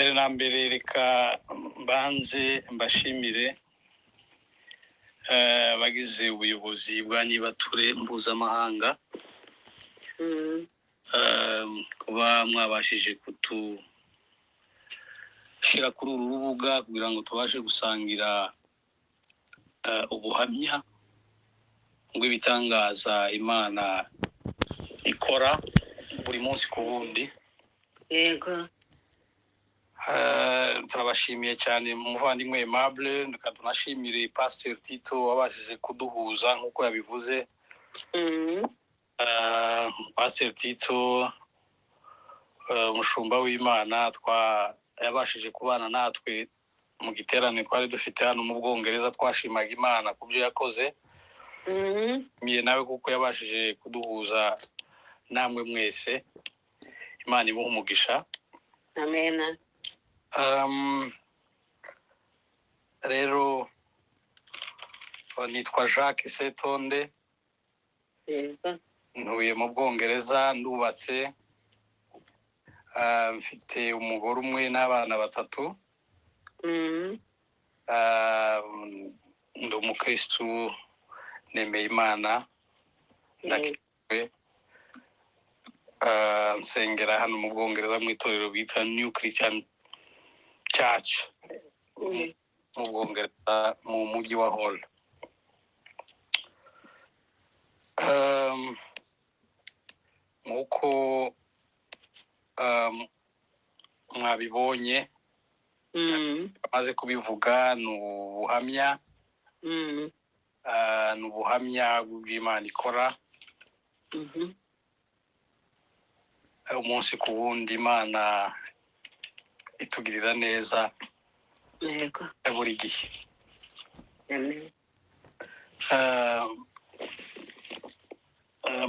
mbere na mbere reka mbanze mbashimire bagize ubuyobozi bwa Nibature mpuzamahanga kuba mwabashije kutushira kuri uru rubuga kugira ngo tubashe gusangira ubuhamya bw'ibitangaza Imana ikora buri munsi ku wundi. Yego. Turabashimiye cyane muvandimwe Aimable, tunashimire Pastor Tito wabashije kuduhuza nkuko yabivuze. Pastor Tito umushumba w'Imana yabashije kubana natwe mu giterane twari dufite hano mu Bwongereza, twashimaga Imana kubyo yakoze. Miye nawe kuko yabashije kuduhuza namwe mwese. Imana imuhe umugisha. Amen. Rero nitwa Jacques Setonde. Yego. Ntuye mu Bwongereza, ndubatse, mfite umugore umwe n'abana batatu. Ndi umukristu, nemeye Imana, ndakijwe. Nsengera hano mu Bwongereza mu itorero bita New Christian Church mu Bwongereza mu mujyi wa Hull. Nkuko mwabibonye amaze kubivuga, ni ubuhamya bw'Imana ikora umunsi ku wundi. Imana itugirira neza buri gihe.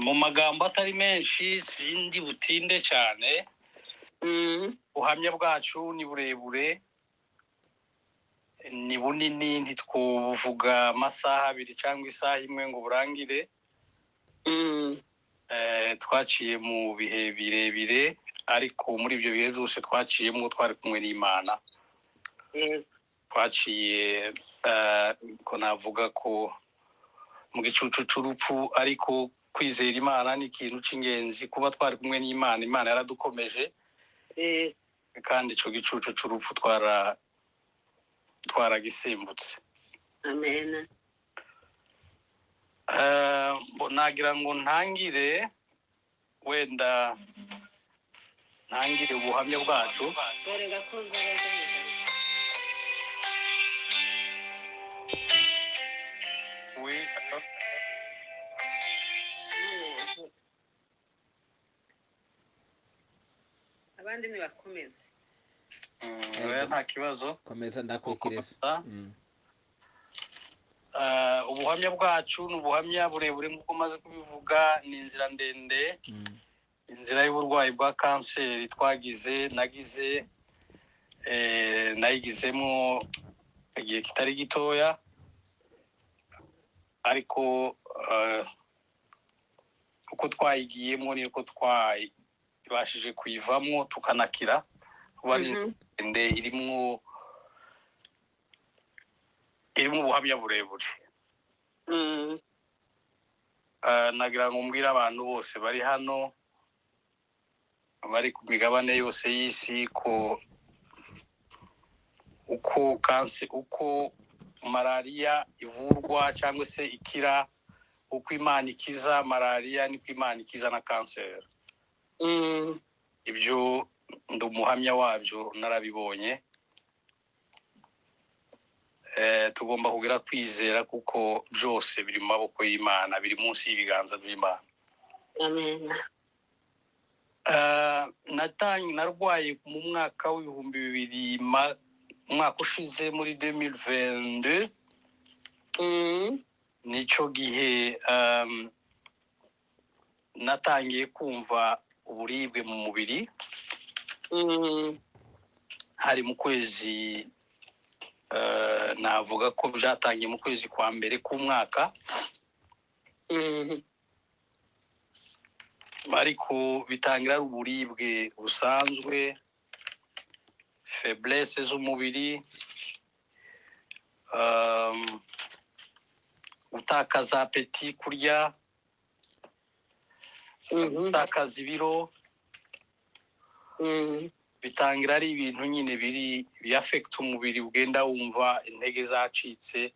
Mu magambo atari menshi, sindi butinde cyane. Ubuhamya bwacu ni burebure, ni bunini, ntitwuvuga amasaha abiri cyangwa isaha imwe ngo burangire. Twaciye mu bihe birebire, ariko muri ibyo bihe byose twaciyemo twari kumwe n'Imana. Twaciye ko navuga ko mu gicucu c'urupfu, ariko kwizera Imana ni ikintu cy'ingenzi. Kuba twari kumwe n'Imana, Imana yaradukomeje, kandi ico gicucu c'urupfu twaragisimbutse. Amen. Nagira ngo ntangire ubuhamya bwacu. Abandi nibakomeze. Nta kibazo. Komeza ndakwikiriza. Ubuhamya bwacu ni ubuhamya burebure nk'uko maze kubivuga. Ni inzira ndende, inzira y'uburwayi bwa kanseri nayigizemo igihe kitari gitoya, ariko uko twayigiyemo niko twabashije kuyivamo tukanakira. Kuba ari ndende, irimo ubuhamya burebure. Nagira ngo mbwire abantu bose bari hano, bari ku migabane yose y'isi, ko uko malariya ivurwa cyangwa se ikira, uko Imana ikiza malariya niko Imana ikiza na kanseri. Ibyo ndi umuhamya wabyo, narabibonye. Tugomba kugira kwizera kuko byose biri mu maboko y'Imana, biri munsi y'ibiganza by'Imana. Amen. Narwaye mu mwaka w'ibihumbi bibiri, umwaka ushize muri 2022. Nico gihe natangiye kumva uburibwe mu mubiri. Hari mu kwezi, navuga ko byatangiye mu kwezi kwa mbere k'umwaka. ariko bitangira uburibwe busanzwe faiblesse z'umubiri, gutakaza apeti, kurya, gutakaza ibiro, bitangira ari ibintu nyine bi affect umubiri, ugenda wumva intege zacitse.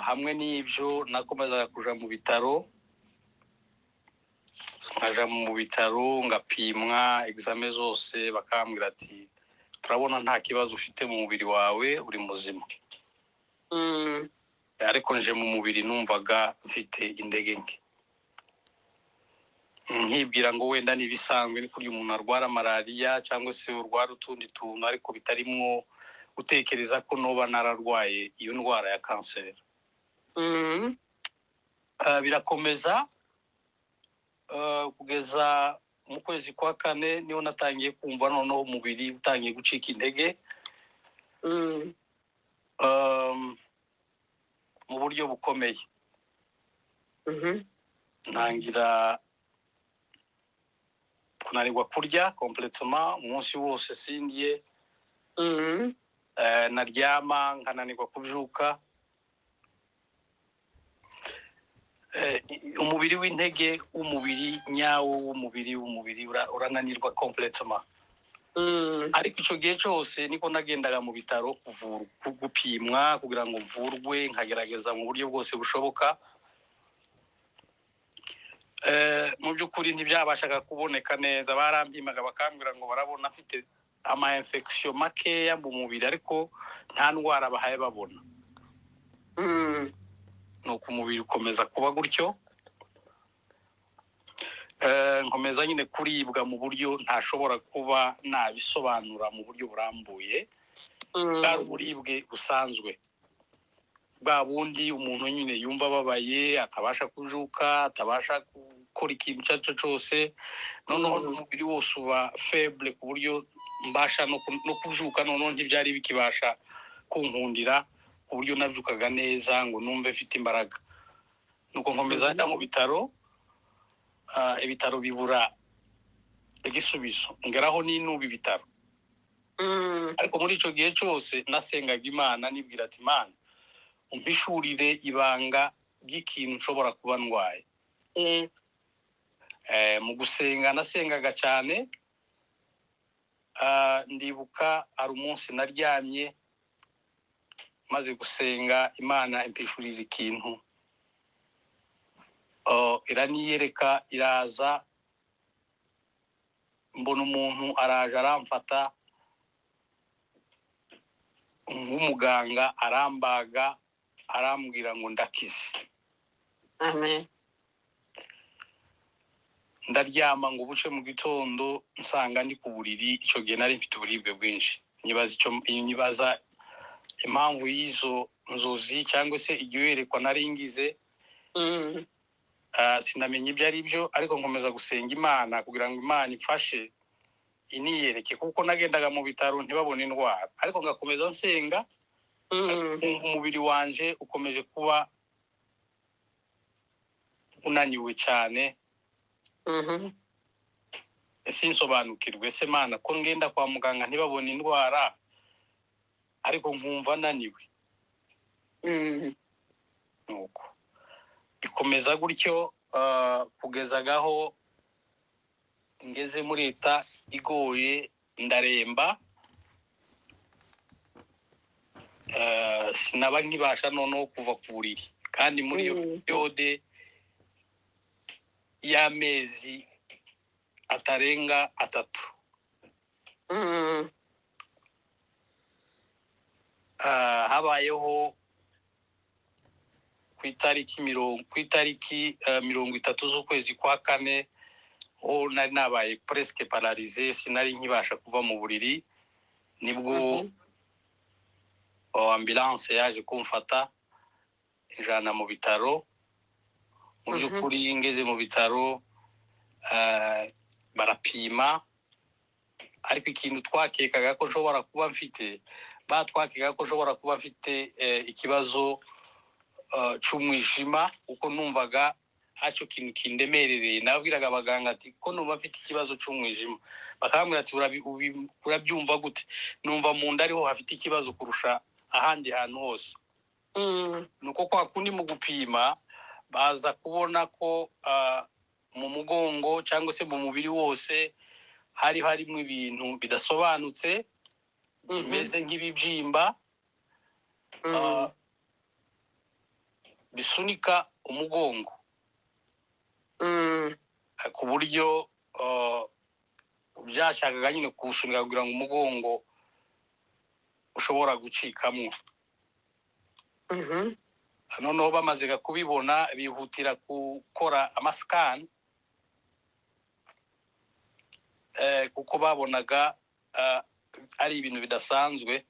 Hamwe n'ibyo nakomezaga kuja mu bitaro, nkaja mu bitaro ngapimwa examen zose, bakambwira ati turabona nta kibazo ufite mu mubiri wawe, uri muzima. Ariko nje mu mubiri numvaga mfite indege nke, nkibwira ngo wenda nibisanzwe ni kurya umuntu arwara malaria cyangwa se urwara utundi tuntu, ariko bitarimwo gutekereza ko noba nararwaye iyo ndwara ya kanseri. Birakomeza kugeza mu kwezi kwa 4 niho natangiye kumva noneho umubiri utangiye gucika intege mu buryo bukomeye. Ntangira kunanirwa kurya complètement, umunsi wose sindiye. Naryama nkananirwa kubyuka. Umubiri w'intege, umubiri nyawo, umubiri urananirwa complètement. Ariko icyo gihe cyose niko nagendaga mu bitaro gupimwa kugira ngo mvurwe, nkagerageza mu buryo bwose bushoboka. Mu by'ukuri ntibyabashaga kuboneka neza, barampimaga bakambwira ngo barabona afite ama infection makeya mu mubiri, ariko nta ndwara bahaye babona. Nuko umubiri ukomeza kuba gutyo. Nkomeza nyine kuribwa mu buryo ntashobora kuba nabisobanura mu buryo burambuye. Bwari uburibwe busanzwe, bwa bundi umuntu nyine yumva babaye, atabasha kujuka, atabasha gukora ikintu cyacu cyose. Noneho umubiri wose uba faible ku buryo mbasha no kujuka, noneho ntibyari bikibasha kunkundira ku buryo nabyukaga neza ngo numve mfite imbaraga. Nuko nkomeza njya mu bitaro, ibitaro bibura igisubizo, ngeraho ninuba ibitaro. Ariko muri icyo gihe cyose nasengaga Imana, nibwira ati Imana umpishurire ibanga ry'ikintu nshobora kuba ndwaye. Mu gusenga nasengaga cyane. Ndibuka ari umunsi naryamye maze gusenga, Imana impishurira ikintu. Iraniyereka, iraza, mbona umuntu araje aramfata nk'umuganga, arambaga, arambwira ngo ndakize. Amen. Ndaryama ngo buce mu gitondo nsanga ndi ku buriri. Icyo gihe nari mfite uburibwe bwinshi, nyibaza impamvu y'izo nzozi cyangwa se iryo yerekwa nari ngize. Sinamenye ibyo ari byo, ariko nkomeza gusenga Imana kugira ngo Imana ifashe iniyereke, kuko nagendaga mu bitaro ntibabone indwara, ariko ngakomeza nsenga. Umubiri wanje ukomeje kuba unaniwe cyane. Sinsobanukirwe se Mana ko ngenda kwa muganga ntibabone indwara, ariko nkumva naniwe. Nuko bikomeza gutyo kugezagaho ngeze muri leta igoye, ndaremba. Sinaba nkibasha noneho kuva ku buriri, kandi muri iyo periode y'amezi atarenga 3 habayeho ku itariki 30 z'ukwezi kwa 4 ho nari nabaye presque paralysé, sinari nkibasha kuva mu buriri. Nibwo ambulance yaje kumfata ijana mu bitaro. Mu by'ukuri ngeze mu bitaro barapima, ariko ikintu twakekaga ko nshobora kuba mfite, batwakekaga ko nshobora kuba mfite ikibazo cy'umwijima, kuko numvaga haco kintu kindemerereye nabwiraga abaganga ati ko numva afite ikibazo cy'umwijima bakambwira ati urabyumva gute numva mu nda ariho hafite ikibazo kurusha ahandi hantu hose nuko kwa kundi mu gupima baza kubona ko mu mugongo cyangwa se mu mubiri wose harimo ibintu bidasobanutse bimeze nk'ibibyimba bisunika umugongo ku buryo byashakaga nyine kuwusunika kugira ngo umugongo ushobora gucikamo noneho bamaze kubibona bihutira gukora amasikani kuko babonaga ari ibintu bidasanzwe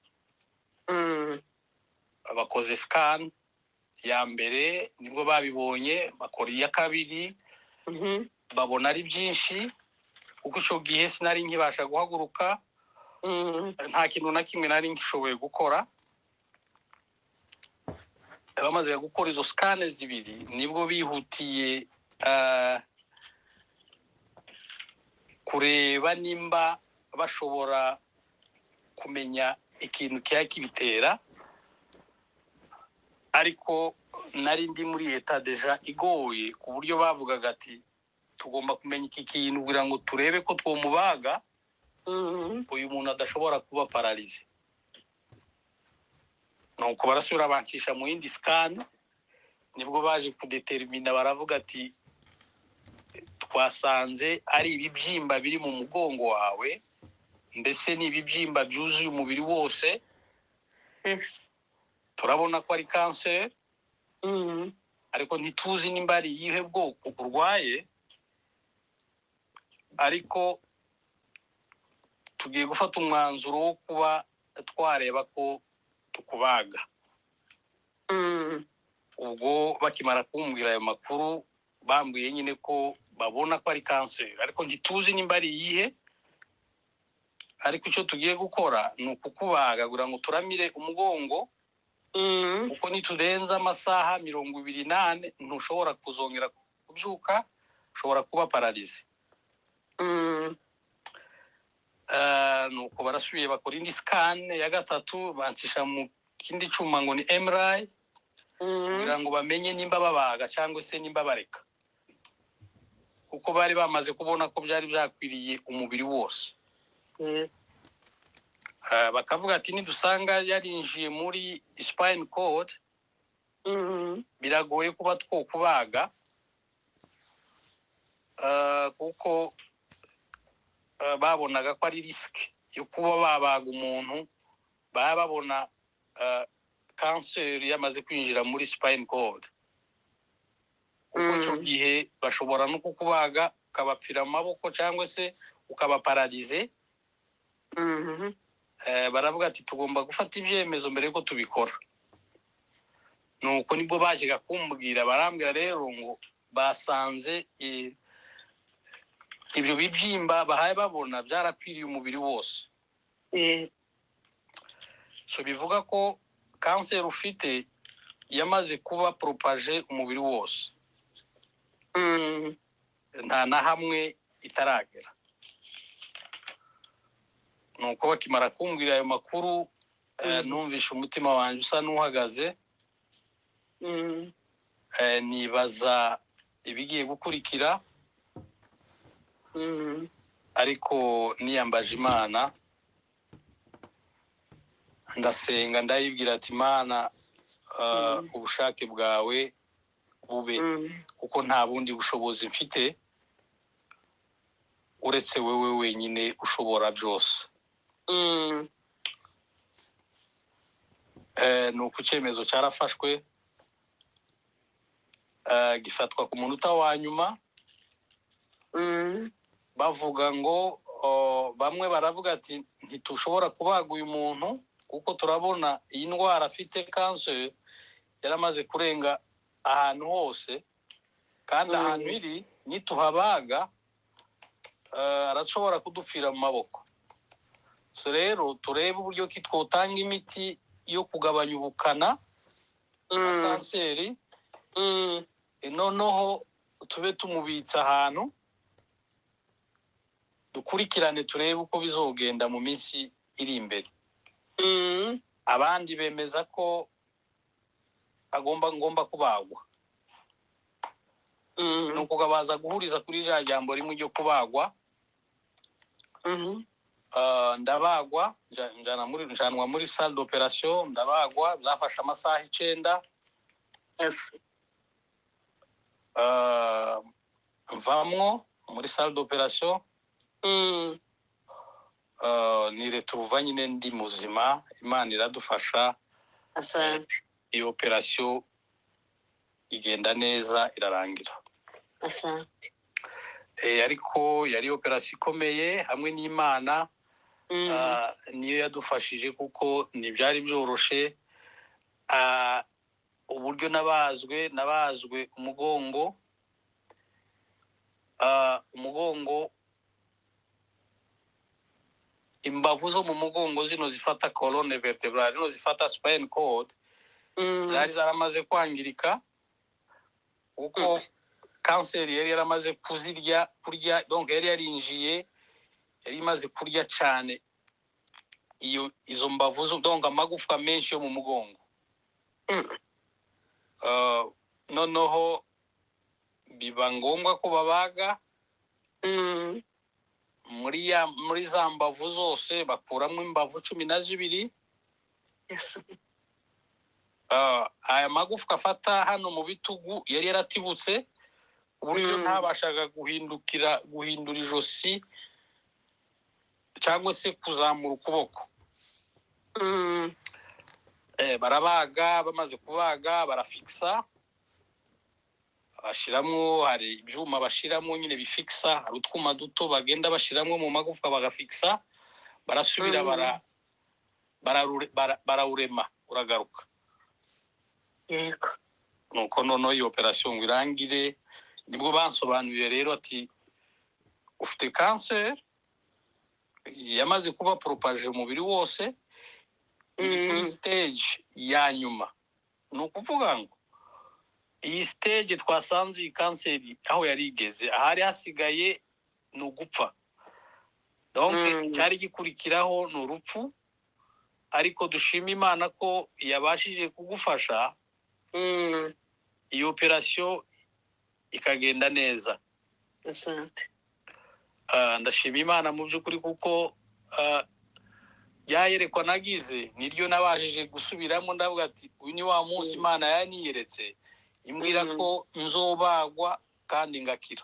bakoze sikani ya mbere nibwo babibonye bakora iya kabiri babona ari byinshi kuko icyo gihe sinari nkibasha guhaguruka nta kintu na kimwe nari nkishoboye gukora bamaze gukora izo sikane zibiri nibwo bihutiye kureba nimba bashobora kumenya ikintu cyari kibitera ariko nari ndi muri leta deja igoye ku buryo bavugaga ati tugomba kumenya iki kintu kugira ngo turebe ko twomubaga uyu muntu adashobora kuba paralize nuko barasubira bancisha mu yindi scan nibwo baje kudetermina baravuga ati twasanze ari ibibyimba biri mu mugongo wawe mbese ni ibibyimba byuzuye umubiri wose turabona ko ari cancer ariko ntituzi nimba ari iyihe bwoko urwaye ariko tugiye gufata umwanzuro wo kuba twareba ko tukubaga ubwo bakimara kumbwira ayo makuru bambwiye nyine ko babona ko ari cancer ariko ntituzi nimba ari iyihe ariko icyo tugiye gukora ni ukukubaga kugira ngo turamire umugongo kuko niturenza amasaha 28 ntushobora kuzongera kubyuka ushobora kuba paralize nuko barasubiye bakora indi scan ya gatatu bancisha mu kindi cyuma ngo ni MRI kugira ngo bamenye nimba babaga cyangwa se nimba bareka kuko bari bamaze kubona ko byari byakwiriye umubiri wose bakavuga ati nidusanga yarinjiye muri spine cord biragoye kuba twokubaga kuko babonaga ko ari risk yo kuba babaga umuntu babona cancer yamaze kwinjira muri spine cord kuko icyo gihe bashobora no kukubaga ukabapfira amaboko cyangwa se ukabaparalize baravuga ati tugomba gufata ibyemezo mbere yuko tubikora nuko nibwo baje kumbwira barambwira rero ngo basanze ibyo bibyimba bahaye babona byarakwiriye umubiri wose so bivuga ko cancer ufite yamaze kuba propage umubiri wose nta na hamwe itaragera nuko bakimara kumbwira ayo makuru numvisha umutima wanjye usa n'uhagaze nibaza ibigiye gukurikira ariko niyambaje Imana ndasenga ndayibwira ati Imana ubushake bwawe bube kuko nta bundi bushobozi mfite uretse wewe wenyine ushobora byose nuko icyemezo cyarafashwe gifatwa ku munota wa nyuma bavuga ngo bamwe baravuga ati ntitushobora kubaga uyu muntu kuko turabona iyi ndwara afite cancer yaramaze kurenga ahantu hose kandi ahantu iri nituhabaga arashobora kudupfira mu maboko so rero turebe uburyo ki twotanga imiti yo kugabanya ubukana bwa kanseri noneho tube tumubitsa ahantu dukurikirane turebe uko bizogenda mu minsi iri imbere. Abandi bemeza ko ngomba kubagwa. Nuko gabaza guhuriza kuri jambo rimwe ryo kubagwa. Ndabagwa njanwa muri salle d'opération, ndabagwa byafasha amasaha 9. Mvamwo muri salle d'opération. Ni retrouva nyine ndi muzima, Imana iradufasha. Asante. Iyo operation igenda neza irarangira. Asante. Ariko yari operation ikomeye hamwe n'Imana. Niyo yadufashije kuko ntibyari byoroshe. Uburyo nabazwe umugongo. Umugongo, imbavu zo mu mugongo zino zifata colonne vertebrale, zino zifata spine cord, zari zaramaze kwangirika uko cancer yari yaramaze kurya, donc yari yarinjiye, yari imaze kurya cyane izo mbavu zo, donc amagufwa menshi yo mu mugongo. Noneho biba ngombwa ko babaga. Muri za mbavu zose bakuramo imbavu 12. Aya magufwa afata hano mu bitugu yari yaratibutse, uburyo ntabashaga guhindura ijosi cyangwa se kuzamura ukuboko. Barabaga, bamaze kubaga barafixa, bashiramo, hari ibyuma bashiramo nyine bifixa, hari utwuma duto bagenda bashiramo mu magufwa bagafixa, barasubira barawurema uragaruka. Yego. Nuko noneho iyo operation irangire, nibwo bansobanuriye rero ati ufite cancer yamaze kuba propage umubiri wose, iri kuri stage ya nyuma. Nukuvuga ngo iyi stage twasanze iyi cancer aho yari igeze, ahari hasigaye n'ugupfa. Donc cyari gikurikiraho n'urupfu, ariko dushima Imana ko yabashije kugufasha. Iyo operation ikagenda neza. Asante. Ndashima Imana mu by'ukuri kuko yayerekwa nagize niryo nabashije gusubiramo, ndavuga ati uyu ni wa munsi Imana yaniyeretse imbwira ko nzobagwa kandi ngakira.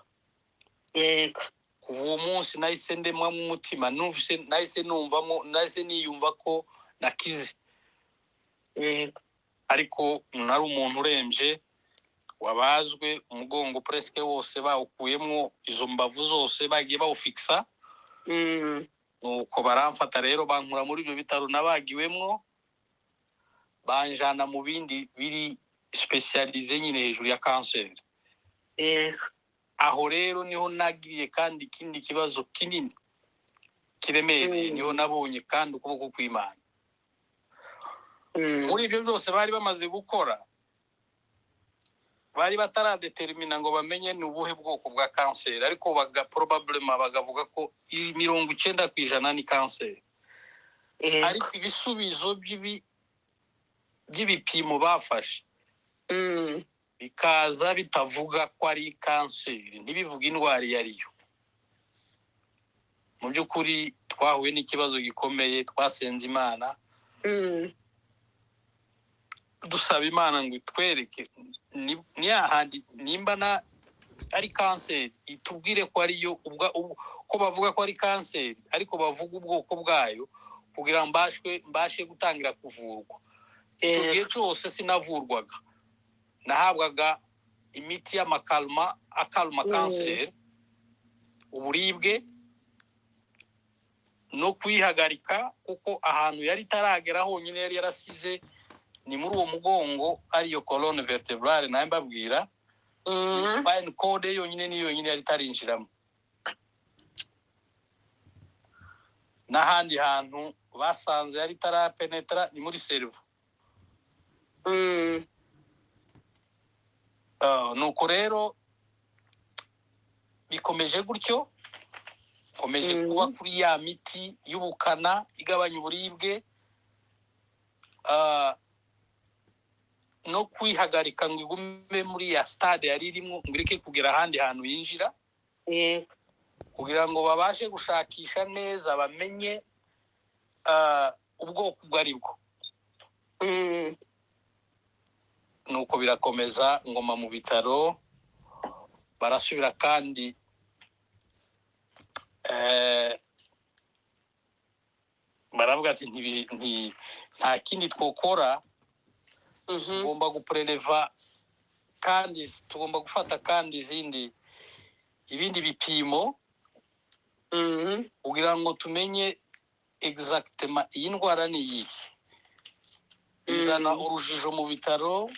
Yego. Kuva uwo munsi nahise ndemwa mu mutima, nahise niyumva ko nakize. Yego. Ariko nari umuntu urembye, wabazwe umugongo presque wose bawukuyemo, izo mbavu zose bagiye bawufixa. Nuko baramfata rero bankura muri ibyo bitaro nabagiwemwo, banjana mu bindi biri specialize nyine hejuru ya cancer. Yego. Aho rero niho nagiye kandi ikindi kibazo kinini kiremereye, niho nabonye kandi ukuboko kw'Imana. Muri ibyo byose bari bamaze gukora, bari bataradetermina ngo bamenye ni ubuhe bwoko bwa cancer, ariko probablement bagavuga ko 90% ni cancer. Ariko ibisubizo by'ibipimo bafashe bikaza bitavuga ko ari cancer, ntibivuga indwara yariyo. Mu by'ukuri twahuye n'ikibazo gikomeye, twasenze Imana, dusaba Imana ngo itwereke ni ahandi nimba ari cancer, itubwire ko ariyo, ko bavuga ko ari cancer ariko bavuga ubwoko bwayo, kugira mbashe gutangira kuvurwa. Icyo gihe cyose sinavurwaga, nahabwaga imiti y'amakalma akalma cancer, uburibwe no kwihagarika, kuko ahantu yari taragera honyine yari yarasize ni muri uwo mugongo, ariyo colonne vertebrale naye mbabwira. Spine cord yonyine ni yonyine yari tarinjiramo. N'ahandi hantu basanze yari tarapenetra ni muri cerveau. Nuko rero bikomeje gutyo komeje kuba kuri ya miti y'ubukana igabanya uburibwe no kwihagarika ngo igume muri ya stade yari irimo ngo ireke kugera ahandi hantu yinjira kugira ngo babashe gushakisha neza bamenye ubwoko ubwo ari bwo. Nuko birakomeza ngoma mu bitaro barasubira kandi baravuga ati nta kindi twokora, tugomba gupreleva kandi tugomba gufata kandi ibindi bipimo kugira ngo tumenye exactement iyi ndwara ni iyihe. Bizana urujijo mu bitaro,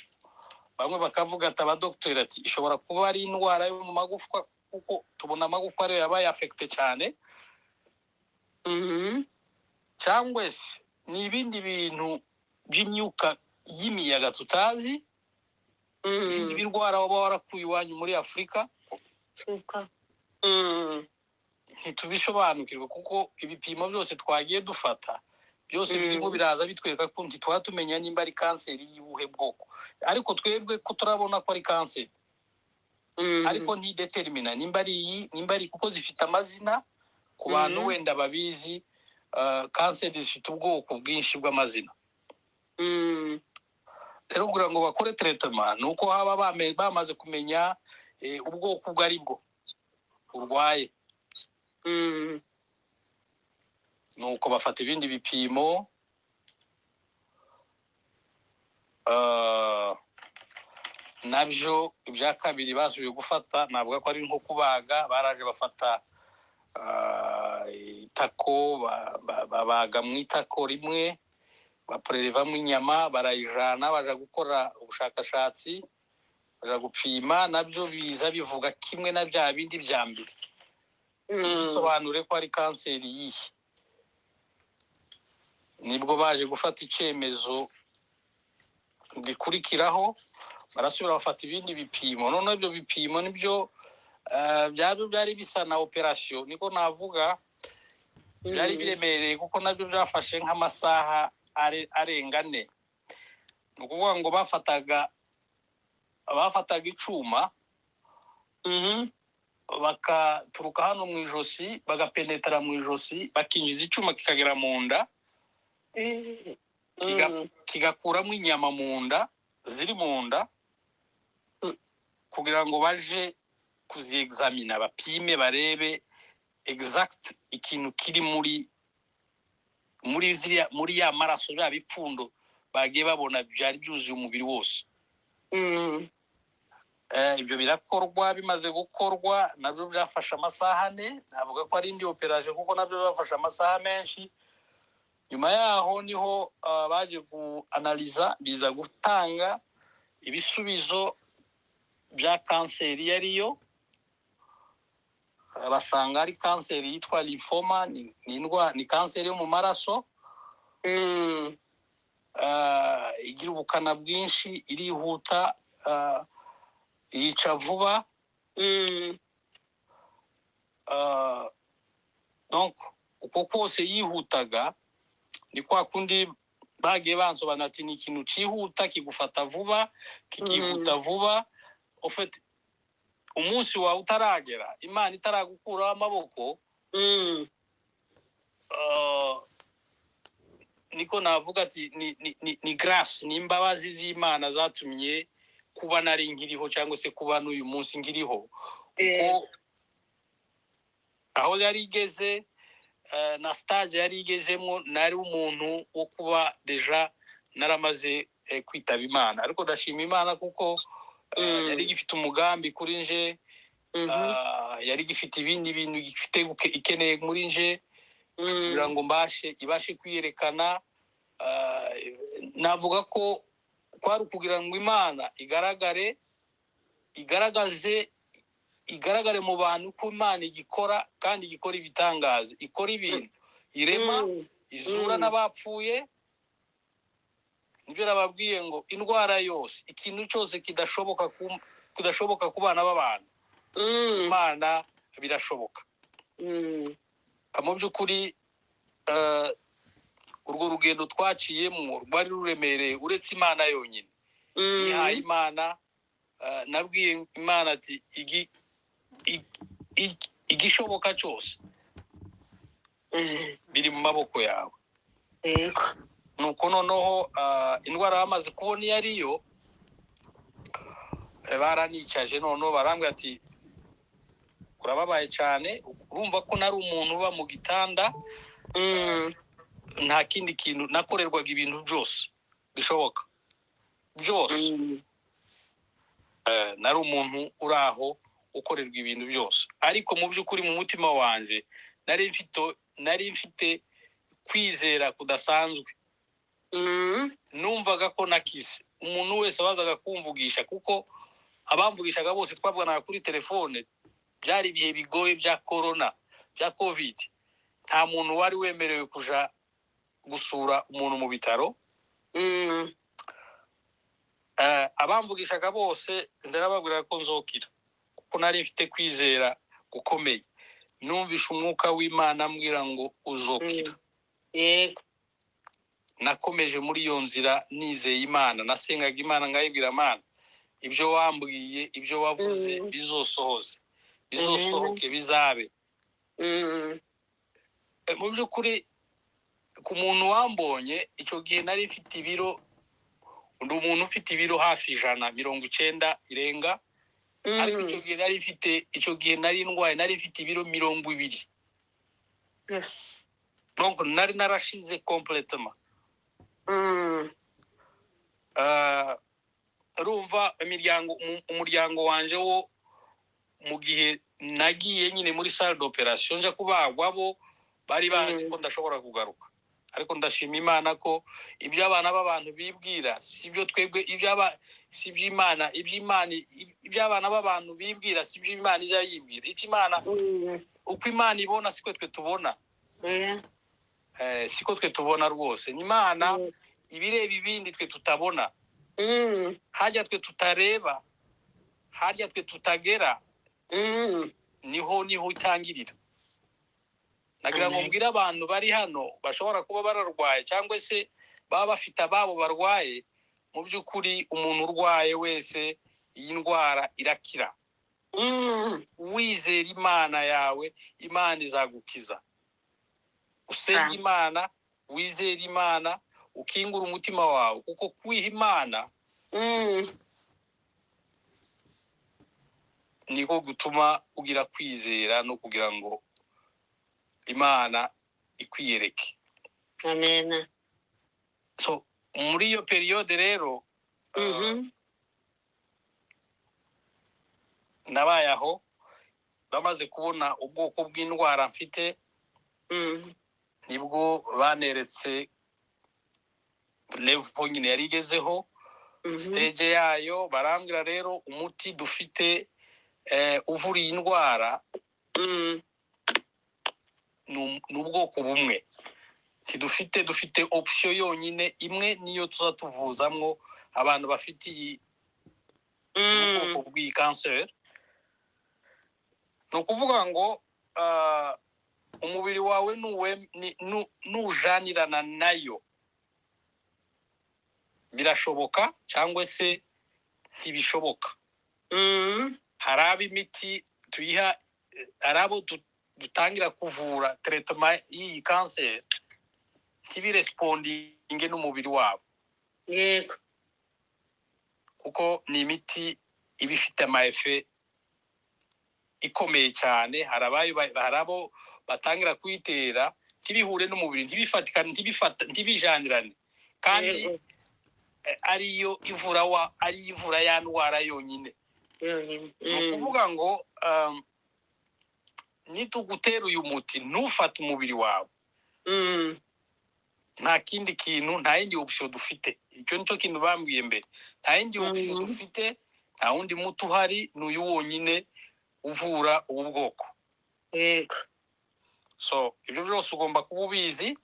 bamwe bakavuga ati abadoktori ati ishobora kuba ari indwara yo mu magufwa kuko tubona amagufwa ariyo yabaye affected cyane, cyangwa se ni ibindi bintu by'imyuka y'imiyaga tutazi, ibindi birwara waba warakuye iwanyu muri Afurika ntitubisobanukirwa kuko ibipimo byose twagiye dufata byose birimo biraza bitwereka ko ntitwatumenya nimba ari kanseri y'ubuhe bwoko, ariko twebwe ko turabona ko ari kanseri ariko ntidetermina nimba ari iyi nimba ari kuko zifite amazina ku bantu wenda babizi. Kanseri zifite ubwoko bwinshi bw'amazina. Rero kugira ngo bakore treatment nuko haba bamaze kumenya ubwoko ubwo ari bwo urwaye. Nuko bafata ibindi bipimo nabyo ibya kabiri basubiye gufata navuga ko ari nko kubaga. Baraje bafata itako babaga mu itako rimwe baprelevamo inyama barayijana baja gukora ubushakashatsi baja gupima, nabyo biza bivuga kimwe na bya bindi bya mbere bisobanure ko ari kanseri yihe. Nibwo baje gufata icyemezo gikurikiraho barasubira bafata ibindi bipimo. None ibyo bipimo nibyo byari bisa na operation niko navuga, byari biremereye kuko nabyo byafashe nk'amasaha arenga 4. Ni ukuvuga ngo bafataga icuma bakaturuka hano mu ijosi bagapenetra mu ijosi bakinjiza icuma kikagera mu nda kigakuramo inyama mu nda ziri mu nda kugira ngo baje kuziexamina bapime barebe exact ikintu kiri muri ya maraso ya bipfundo bagiye babona byari byuzuye umubiri wose. Ibyo birakorwa, bimaze gukorwa nabyo byafashe amasaha 4. Navuga ko ari indi operation kuko nabyo byafashe amasaha menshi. Nyuma yaho niho baje kuanalyza biza gutanga ibisubizo bya kanseri yariyo. Basanga ari kanseri yitwa lymphoma, ni kanseri yo mu maraso igira ubukana bwinshi, irihuta, yica vuba. Donc uko kose yihutaga ni kwa kundi bagiye bansobanura ati ni ikintu cyihuta kigufata vuba kikihuta vuba. En fait umunsi wawe utaragera Imana itaragukuraho amaboko niko navuga ati ni grace, ni imbabazi z'Imana zatumye kuba nari nkiriho cyangwa se kuba n'uyu munsi nkiriho. Kuko aho yari igeze na stage yari igezemo nari umuntu wo kuba deja naramaze kwitaba Imana, ariko ndashima Imana kuko yari gifite umugambi kuri nje, yari gifite ibindi bintu gifite ikeneye muri nje kugira ngo ibashe kwiyerekana. Navuga ko kwari kugira ngo Imana igaragare mu bantu ko Imana igikora kandi igikora ibitangaza, ikora ibintu irema, izura n'abapfuye. Nibyo nababwiye ngo indwara yose, ikintu cyose kidashoboka ku bana b'abantu, Imana birashoboka. Mm. Mu by'ukuri urwo rugendo twaciyemo rwari ruremereye uretse Imana yonyine. Nihaye Imana, nabwiye Imana ati igishoboka cyose biri mu maboko yawe. Yego. Nuko noneho indwara bamaze kubona iyo ariyo, baranicaje noneho barambwira ati urababaye cyane, urumva ko nari umuntu uba mu gitanda, nta kindi kintu nakorerwaga, ibintu byose bishoboka byose. Nari umuntu uri aho ukorerwa ibintu byose, ariko mu by'ukuri mu mutima wanjye nari mfite kwizera kudasanzwe. Numvaga ko nakize. Umuntu wese wazaga kumvugisha, kuko abamvugishaga bose twabwanaga kuri telefone, byari ibihe bigoye bya corona, bya covid. Nta muntu wari wemerewe kuja gusura umuntu mu bitaro. Abamvugishaga bose ndarababwira ko nzokira, kuko nari mfite kwizera gukomeye. Numvisha umwuka w'Imana ambwira ngo uzokira. Yego. Nakomeje muri iyo nzira nizeye Imana, nasengaga Imana ngayibwira Imana, ibyo wambwiye, ibyo wavuze bizosohoze, bizosohoke, bizabe. Mu by'ukuri ku muntu wambonye icyo gihe nari mfite ibiro, ndi umuntu ufite ibiro hafi 190 irenga, ariko icyo gihe nari ndwaye, nari mfite ibiro 200. Yes. Donc nari narashize complètement. Urumva umuryango wanje wo mu gihe nagiye nyine muri salle d'opération nje kubagwa, bo bari bazi ko ndashobora kugaruka. Ariko ndashima Imana ko ibyo abana b'abantu bibwira sibyo twebwe, sibyo Imana, ibyo abana b'abantu bibwira sibyo Imana iza yibwira. Icyo Imana, uko Imana ibona siko twe tubona. Siko twe tubona rwose. Ni Imana ibireba ibindi twe tutabona. Hajya twe tutareba, hajya twe tutagera, niho itangirira. Nagira ngo mbwira abantu bari hano bashobora kuba bararwaye cyangwa se baba bafite ababo barwaye, mu by'ukuri umuntu urwaye wese iyi ndwara irakira. Wizera Imana yawe, Imana izagukiza. Usenga Imana, wizera Imana, ukingura umutima wawe, kuko kwiha Imana niko gutuma ugira kwizera no kugira ngo Imana ikwiyereke. Amen. So muri iyo periode rero nabaye aho, bamaze kubona ubwoko bw'indwara mfite, nibwo baneretse level nyine yari igezeho, stage yayo. Barambwira rero umuti dufite uvura iyi ndwara n'ubwoko bumwe. Dufite option yonyine imwe, niyo tuzatuvuzamwo abantu bafite iyi ubwoko bw'iyi cancer. No kuvuga ngo umubiri wawe nujanirana nayo, birashoboka cyangwa se ntibishoboka. Hari imiti tuyiha, arabo dutangira kuvura treatment y'iyi cancer, ntibirespondinge n'umubiri wabo. Yego. Kuko ni imiti ibifite amaefe ikomeye cyane. Hari abo batangira kuyitera ntibihure n'umubiri, ntibijanirane, kandi ariyo ivura ya ndwara yonyine. Ni ukuvuga ngo nitugutera uyu muti ntufate umubiri wawe, nta kindi kintu, nta yindi option dufite. Icyo nicyo kintu bambwiye mbere, nta yindi option dufite, nta wundi muti uhari, n'uyu wonyine uvura ubu bwoko. Yego. So ibyo byose ugomba kuba ubizi.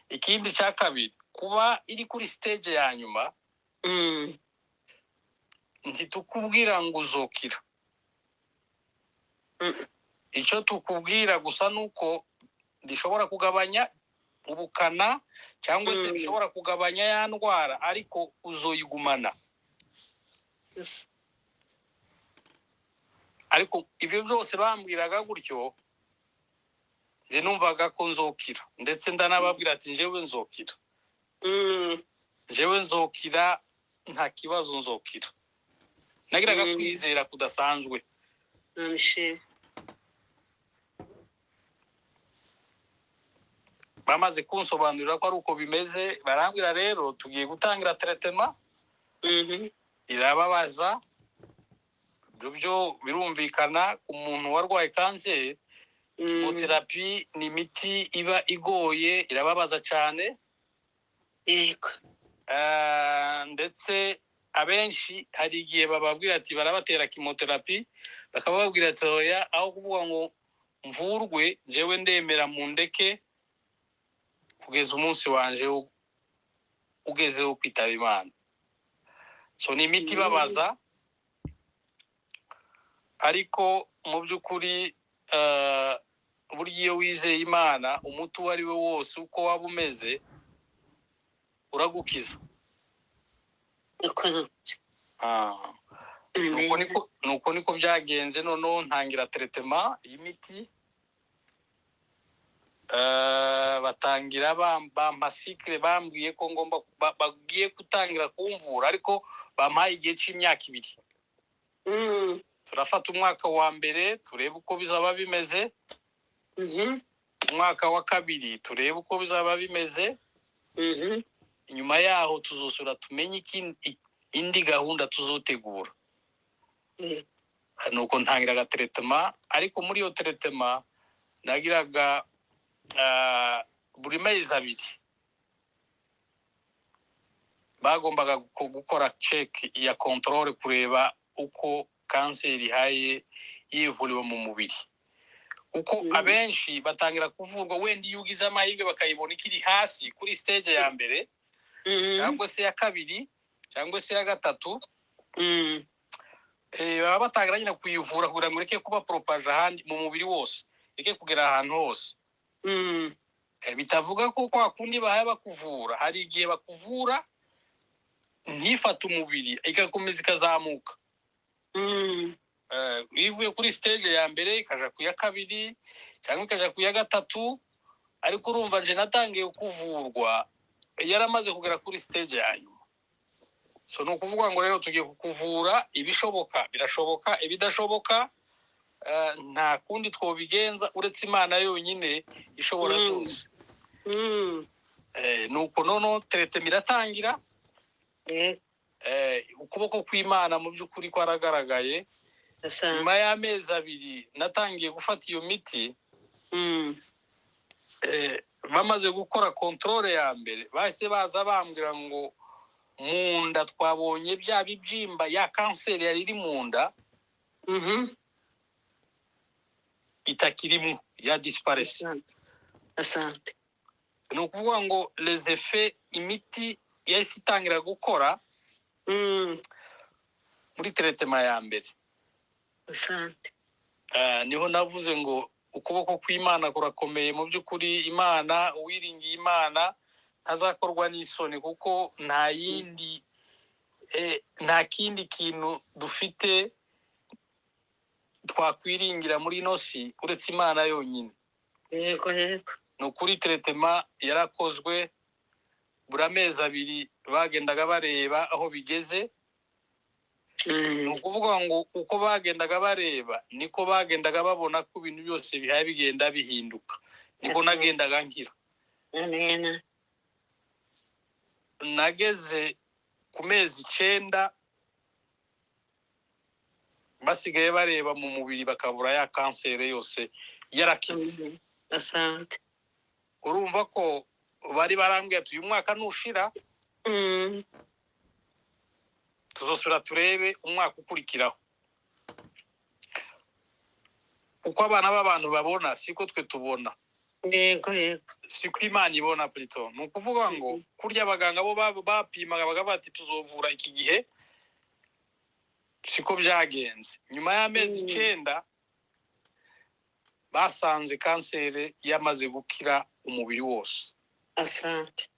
Ikindi cya kabiri, kuba iri kuri stage ya nyuma, ntitukubwira ngo uzokira. icyo tukubwira gusa nuko gishobora kugabanya ubukana cyangwa se bishobora kugabanya ya ndwara ariko uzoyigumana. Yes. Ariko ibyo byose bambwiraga gutyo nje numvaga ko nzokira, ndetse ndanababwira ati njyewe nzokira, njyewe nzokira, nta kibazo nzokira. Nagiraga kwizera kudasanzwe. Nishimye. Bamaze kunsobanurira ko ari uko bimeze, barambwira rero tugiye gutangira traitement. Irababaza, byo birumvikana ku muntu warwaye kanseri. Chemotherapy ni imiti iba igoye, irababaza cyane. Yego. Ndetse abenshi hari igihe bababwira ati barabatera chemotherapy, bakababwira ati oya, aho kuvuga ngo mvurwe njyewe ndemera mu ndeke kugeza umunsi wanje ugezeho kwitaba Imana. So ni imiti ibabaza, ariko mu by'ukuri burya iyo wizeye Imana umuti uwo ari we wose uko waba umeze uragukiza. Nuko niko byagenze. Noneho ntangira traitement y'imiti, batangira bampa cycle, bambwiye ko ngomba bagiye gutangira kumvura, ariko bampaye igihe cy'imyaka 2. Turafata umwaka wa mbere turebe uko bizaba bimeze, umwaka wa kabiri turebe uko bizaba bimeze, inyuma yaho tuzosura tumenye indi gahunda tuzotegura. Nuko ntangiraga traitement, ariko muri iyo traitement nagiraga buri mezi 2 bagombaga gukora check ya control kureba uko kanseri haye yivuriwe mu mubiri. Uko abenshi batangira kuvurwa wenda iyo ugize amahirwe bakayibona ikiri hasi kuri stage ya mbere, cyangwa se ya kabiri, cyangwa se ya gatatu, baba batangira nyine kuyivura kugira ngo reke kuba propage ahandi mu mubiri wose, reke kugera ahantu hose. Bitavuga ko kwa kundi bahaye bakuvura, hari igihe bakuvura ntifata umubiri igakomeza ikazamuka. Ivuye kuri stage ya mbere ikaja ku ya kabiri cyangwa ikaja ku ya gatatu, ariko urumva nje natangiye kuvurwa yaramaze kugera kuri stage ya nyuma. So no kuvuga ngo rero tugiye kukuvura, ibishoboka birashoboka, ibidashoboka nta kundi twobigenza uretse Imana yonyine ishobora byose. Nuko nono traitement iratangira. Ukuboko kw'Imana mu by'ukuri kwaragaragaye. Nyuma y'amezi 2 natangiye gufata iyo miti. Bamaze gukora controle ya mbere bahise baza bambwira ngo munda twabonye bya bibyimba ya kanseri yari iri munda itakirimo, ya disparaisse. Asante. Ni ukuvuga ngo les effets imiti yahise itangira gukora muri traitement ya mbere. Asante. Niho navuze ngo ukuboko kw'Imana kurakomeye mu by'ukuri. Imana, uwiringiye Imana ntazakorwa n'isoni, kuko nta kindi kintu dufite twakwiringira muri nosi uretse Imana yonyine. Yego. No kuri traitement yarakozwe, buri amezi 2 bagendaga bareba aho bigeze. Ni ukuvuga ngo uko bagendaga bareba niko bagendaga babona ko ibintu byose bihaye bigenda bihinduka, niko nagendaga nkira. Amen. Nageze ku mezi 9 basigaye bareba mu mubiri bakabura ya kanseri yose yarakize. Asante. Urumva ko bari barambwiye ati uyu mwaka nushira tuzosura turebe umwaka ukurikiraho. Uko abana b'abantu babona siko twe tubona. Yego. Siko Imana ibona plutôt. Ni ukuvuga ngo kurya abaganga bo bapimaga bagavuga ati tuzovura iki gihe, siko byagenze. Nyuma y'amezi 9 basanze kanseri yamaze gukira umubiri wose. Asante.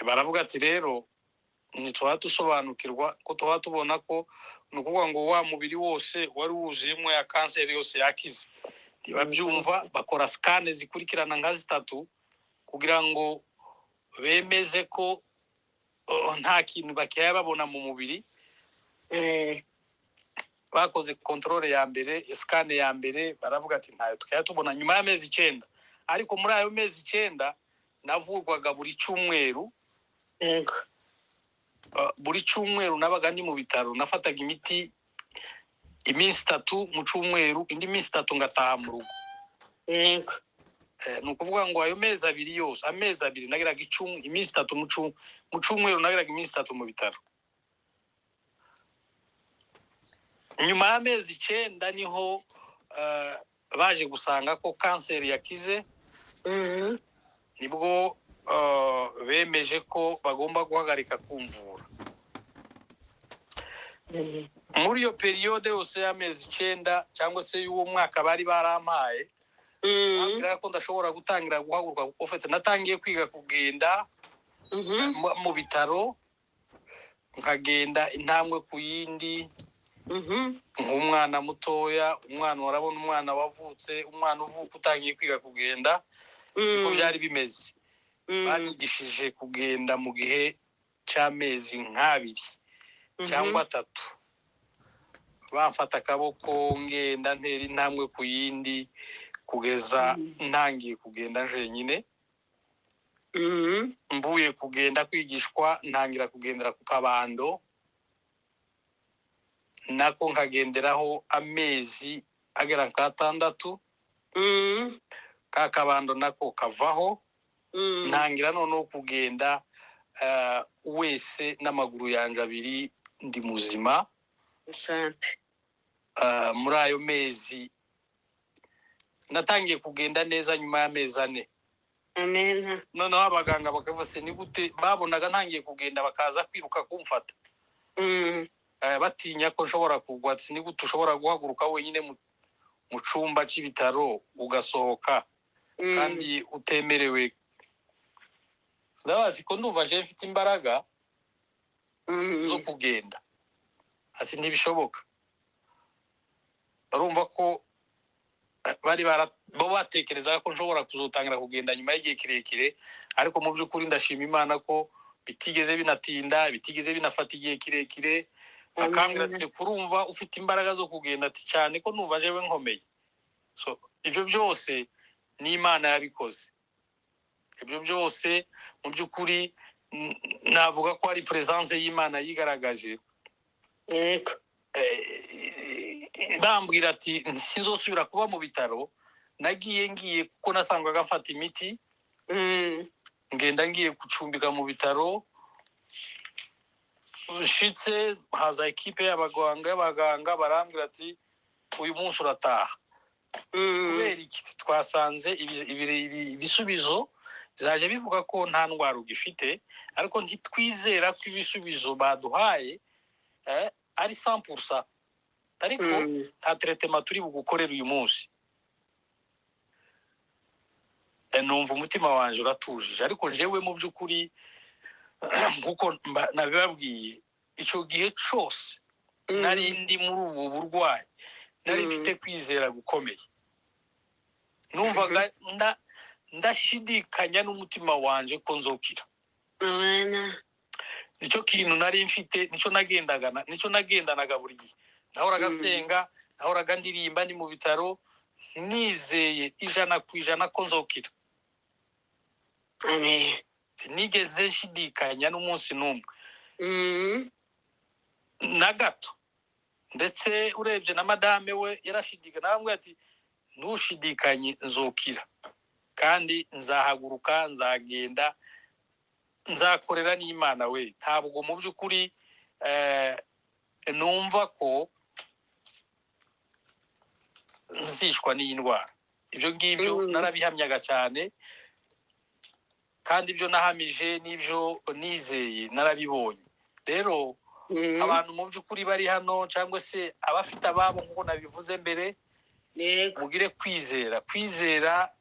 Baravuga ati rero ntitwaba dusobanukirwa ko tuba tubona ko ni ukuvuga ngo wa mubiri wose wari wuzuyemo ya kanseri yose yakize. Babyumva bakora sikane zikurikirana nka 3 kugira ngo bemeze ko nta kintu bakiya babona mu mubiri. Bakoze controle ya mbere, sikane ya mbere, baravuga ati ntayo tukaya tubona nyuma y'amezi 9. Ariko muri ayo mezi 9 navurwaga buri cyumweru. Yego. Buri cyumweru nabaga ndi mu bitaro, nafataga imiti iminsi 3 mu cyumweru, indi minsi 3 ngataha mu rugo. Yego. Nukuvuga ngo ayo mezi 2 yose, amezi 2 nagiraga iminsi 3 mu cyumweru, nagiraga iminsi 3 mu bitaro. Nyuma y'amezi 9 niho baje gusanga ko kanseri yakize. Nibwo bemeje ko bagomba guhagarika kumvura. Muri iyo periode yose y'amezi 9 cyangwa se y'uwo mwaka bari barampaye, ngira ko ndashobora gutangira guhaguruka kuko fete natangiye kwiga kugenda mu bitaro, nkagenda intambwe ku yindi. Nk'umwana mutoya, umwana warabona umwana wavutse, umwana uvuka utangiye kwiga kugenda, uko byari bimeze. Banyigishije kugenda mu gihe cy'amezi 2 cyangwa 3. Bamfata akaboko ngenda ntera intambwe ku yindi kugeza ntangiye kugenda jenyine. Mvuye kugenda kwigishwa ntangira kugendera ku kabando, nako nkagenderaho amezi agera nka 6. Ka kabando nako kavaho, ntangira noneho kugenda wese n'amaguru yanje 2 ndi muzima. Asante. Muri ayo mezi natangiye kugenda neza nyuma y'amezi 4. Amen. Noneho abaganga bakavuga se ni gute, babonaga ntangiye kugenda bakaza kwiruka kumfata. Batinya ko nshobora kugwa, ati ni gute ushobora guhaguruka wenyine mu cyumba cy'ibitaro ugasohoka kandi utemerewe. Ndabazi ko ndumva je mfite imbaraga zo kugenda, ati ntibishoboka. Barumva ko bari bo batekereza ko nshobora kuzotangira kugenda nyuma y'igihe kirekire, ariko mu by'ukuri ndashima Imana ko bitigeze binatinda, bitigeze binafata igihe kirekire. Akambwira ati kurumva ufite imbaraga zo kugenda, ati cyane ko numva jewe nkomeye. So ibyo byose ni Imana yabikoze. Ibyo byose mu by'ukuri navuga ko ari presence y'Imana yigaragaje. Yego. Bambwira ati sinzosubira kuba mu bitaro. Nagiye kuko nasangwaga mfata imiti. Ngenda ngiye gucumbika mu bitaro. Ushitse haza ekipe y'abaganga barambwira ati uyu munsi urataha. Kubera iki twasanze ibisubizo byaje bivuga ko nta ndwara ugifite, ariko ntitwizera ko ibisubizo baduhaye ari 100%. Ariko nta traitement turi bugukorera uyu munsi. Numva umutima wanje uratujije, ariko jewe mu by'ukuri nkuko nabibabwiye, icyo gihe cyose nari ndi muri ubu burwayi, nari mfite kwizera gukomeye. Numvaga ndashidikanya n'umutima wanje ko nzokira. Amen. Nicyo kintu nari mfite, nicyo nagendanaga buri gihe. Nahoraga senga, nahoraga ndirimba ndi mu bitaro, nizeye 100% ko nzokira. Amen. Sinigeze nshidikanya n'umunsi n'umwe na gato. Ndetse urebye na madame we yarashidikanya, namwe ati ntushidikanye nzokira kandi nzahaguruka, nzagenda, nzakorera n'Imana we. Ntabwo mu by'ukuri numva ko nzishwa n'iyi ndwara. Ibyo ngibyo narabihamyaga cyane, kandi ibyo nahamije n'ibyo nizeye narabibonye. Rero abantu mu by'ukuri bari hano cyangwa se abafite ababo nk'uko nabivuze mbere, yego mugire kwizera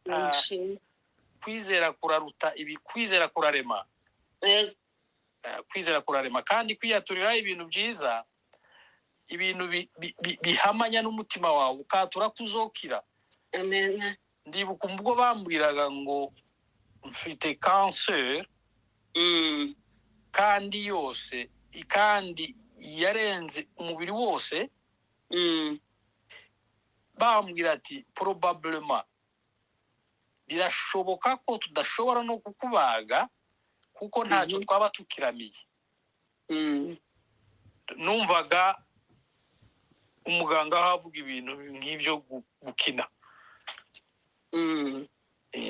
nishimye kwizera kuraruta ibi kwizera kurarema yego kwizera kurarema kandi kwiyaturira ibintu byiza ibintu bihamanya n'umutima wawe ukatura kuzokira amena ndibuka ubwo bambwiraga ngo mfite cancer kandi yose kandi yarenze umubiri wose bambwira ati probablement birashoboka ko tudashobora no kukubaga kuko ntacyo twaba tukiramiye numvaga umuganga havuga ibintu nk'ibyo gukina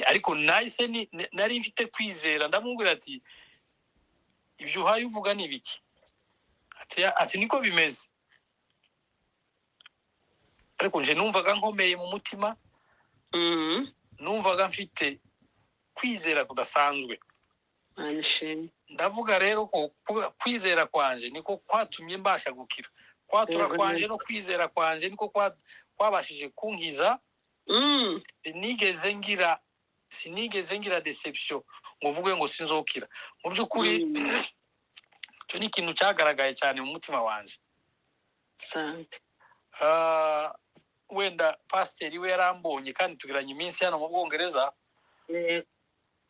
ariko nahise nari mfite kwizera ndamubwira ati ibyo uhaye uvuga ni biki ati niko bimeze ariko nje numvaga nkomeye mu mutima numvaga mfite kwizera kudasanzwe ndavuga rero ko kwizera kwanje niko kwatumye mbasha gukira kwatura kwanje no kwizera kwanje niko kwabashije kunkiza sinigeze ngira deception ngo uvuge ngo sinzokira mu by'ukuri cyo ni ikintu cyagaragaye cyane mu mutima wanje wenda pasiteri we yarambonye kandi tugiranye iminsi hano mu Bwongereza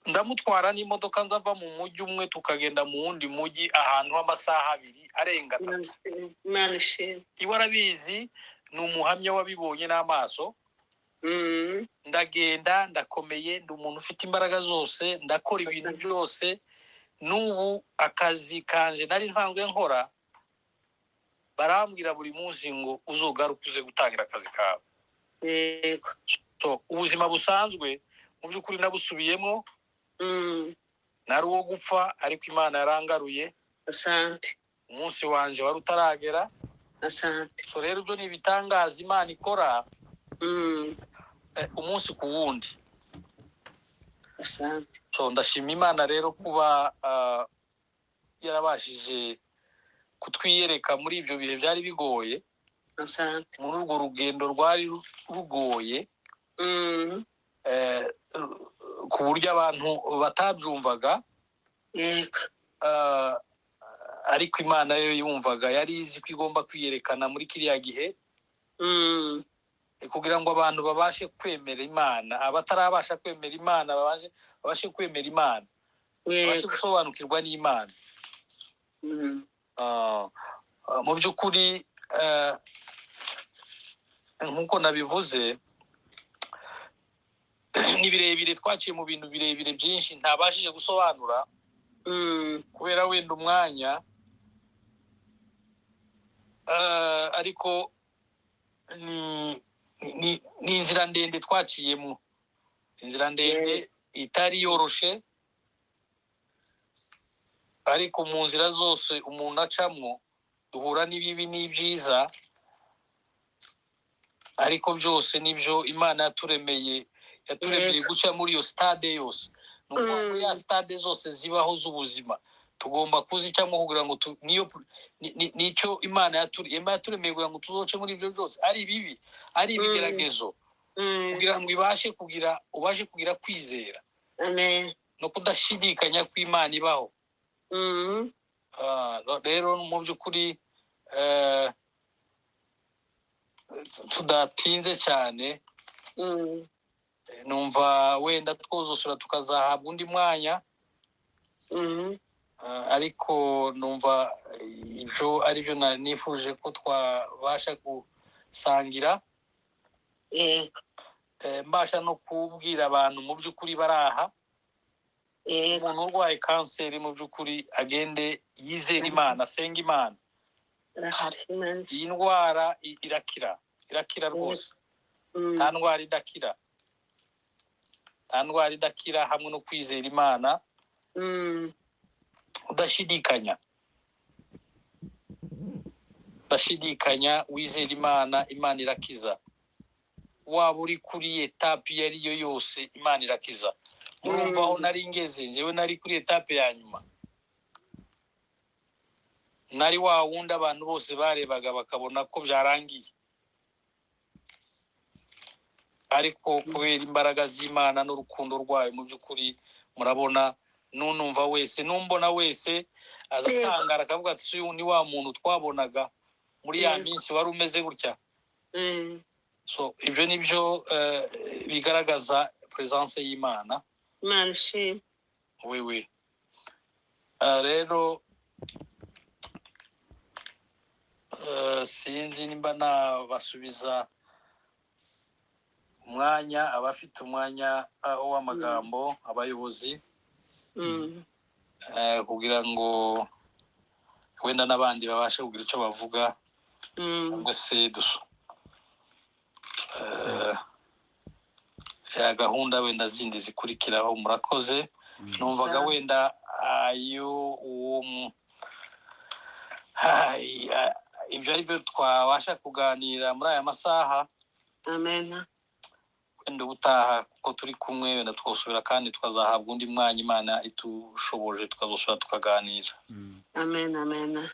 ndamutwara n'imodoka nzava mu mujyi umwe tukagenda mu wundi mujyi ahantu h'amasaha 2 arenga 3 iwe arabizi ni umuhamya wabibonye n'amaso ndagenda ndakomeye ndi umuntu ufite imbaraga zose ndakora ibintu byose n'ubu akazi kanje nari nsanzwe nkora barambwira buri munsi ngo uzogaruka uze gutangira akazi kawe so ubuzima busanzwe mu by'ukuri nabusubiyemo nari uwo gupfa ariko Imana yarangaruye umunsi wanje wari utaragera so rero ibyo ni ibitangaza Imana ikora umunsi ku wundi so ndashima Imana rero kuba yarabashije kutwiyereka muri ibyo bihe byari bigoye muri urwo rugendo rwari rugoye ku buryo abantu batabyumvaga ariko Imana yo yumvaga yari izi ko igomba kwiyerekana muri kiriya gihe kugira ngo abantu babashe kwemera Imana abatarabasha kwemera Imana babashe kwemera Imana babashe gusobanukirwa n'Imana mu by'ukuri nk'uko nabivuze ni birebire twaciye mu bintu birebire byinshi ntabashije gusobanura kubera wenda umwanya ariko ni inzira ndende twaciyemo inzira ndende itari yoroshe ariko mu nzira zose umuntu acamwo duhura n'ibibi n'ibyiza ariko byose nibyo Imana yaturemeye guca muri iyo stade yose nuko muri ya stade zose zibaho z'ubuzima tugomba kuzicamo kugira ngo nicyo Imana yaturemeye kugira ngo tuzoce muri ibyo byose ari bibi ari ibigeragezo kugira ngo ubashe kugira kwizera no kudashidikanya ko Imana ibaho rero mu by'ukuri tudatinze cyane numva wenda twuzusura tukazahabwa undi mwanya ariko numva ibyo ari byo nifuje ko twabasha gusangira mbasha no kubwira abantu mu by'ukuri baraha umuntu urwaye kanseri mu by'ukuri agende yizera Imana asenga Imana iyi ndwara irakira rwose nta ndwara idakira hamwe no kwizera Imana udashidikanya wizera Imana irakiza waba uri kuri etape iyo ari yo yose Imana irakiza murumva aho nari ngeze njyewe nari kuri etape ya nyuma nari wa wundi abantu bose barebaga bakabona ko byarangiye ariko kubera imbaraga z'Imana n'urukundo rwayo mu by'ukuri murabona nunumva wese numbona wese azatangara akavuga ati uyu ni wa muntu twabonaga muri ya minsi wari umeze gutya. So ibyo nibyo bigaragaza presence y'Imana. Imana ishimwe. Wewe rero sinzi nimba nabasubiza umwanya abafite umwanya w'amagambo abayobozi kugira ngo wenda n'abandi babashe kugira icyo bavuga cyangwa se gahunda wenda zindi zikurikiraho. Murakoze. Numvaga wenda ibyo ari byo twabasha kuganira muri aya masaha. Amen. Wenda ubutaha kuko turi kumwe wenda twosubira kandi tukazahabwa undi mwanya Imana itushoboje tukazosubira tukaganira. Amen.